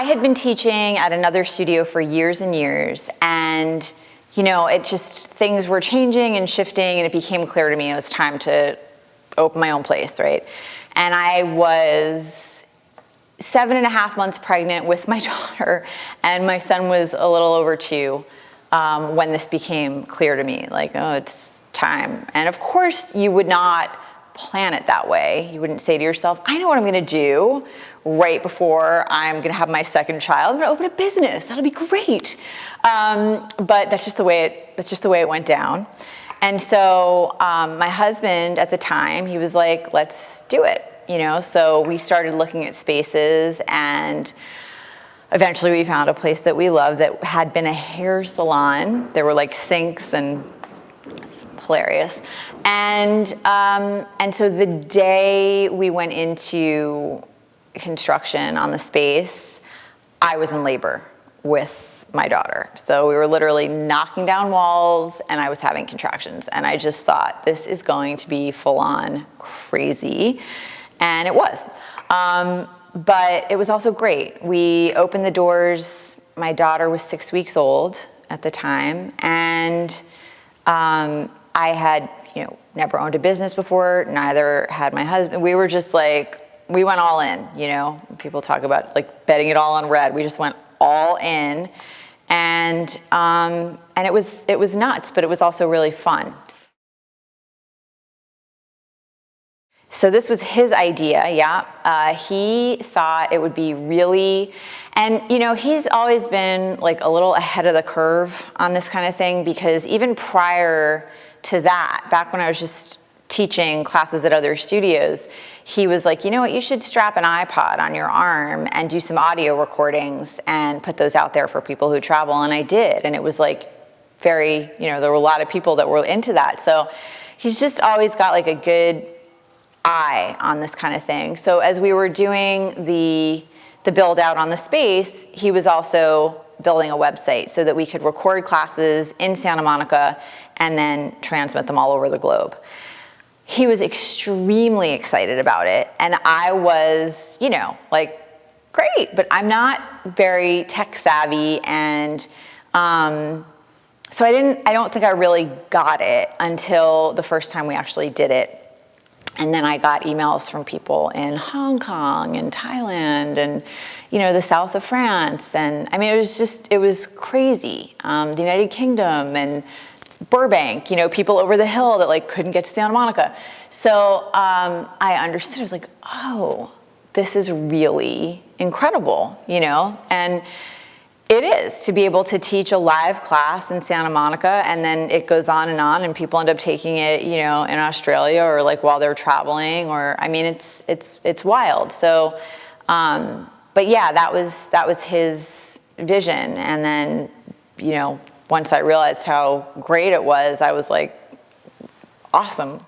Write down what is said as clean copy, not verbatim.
I had been teaching at another studio for years and years, and it just, things were changing and shifting, and it became clear to me it was time to open my own place, right? And I was 7.5 months pregnant with my daughter, and my son was a little over 2 when this became clear to me, like, oh, it's time. And of course, you would not plan it that way. You wouldn't say to yourself, I know what I'm gonna do right before I'm gonna have my second child. I'm gonna open a business, that'll be great. But that's just the way it went down. And so my husband at the time, he was like, let's do it. So we started looking at spaces, and eventually we found a place that we loved that had been a hair salon. There were like sinks, and it's hilarious. And so the day we went into construction on the space, I was in labor with my daughter. So we were literally knocking down walls, and I was having contractions. And I just thought, this is going to be full on crazy. And it was. But it was also great. We opened the doors. My daughter was 6 weeks old at the time. And I had, never owned a business before. Neither had my husband. We were just like, we went all in, People talk about like betting it all on red. We just went all in. And it was nuts, but it was also really fun. So this was his idea, yeah. He thought it would be really, and he's always been like a little ahead of the curve on this kind of thing, because even prior to that, back when I was just teaching classes at other studios, he was like, you know what, you should strap an iPod on your arm and do some audio recordings and put those out there for people who travel. And I did, and it was like very, there were a lot of people that were into that. So he's just always got like a good eye on this kind of thing. So as we were doing the build out on the space, he was also building a website so that we could record classes in Santa Monica and then transmit them all over the globe. He was extremely excited about it, and I was, like, great, but I'm not very tech savvy, and so I don't think I really got it until the first time we actually did it. And then I got emails from people in Hong Kong and Thailand and, the south of France. And I mean, it was crazy. The United Kingdom and Burbank, people over the hill that like couldn't get to Santa Monica. So I understood. I was like, oh, this is really incredible, and it is to be able to teach a live class in Santa Monica, and then it goes on, and people end up taking it, in Australia or like while they're traveling, or I mean, it's wild. So, but yeah, that was his vision, and then once I realized how great it was, I was like, awesome.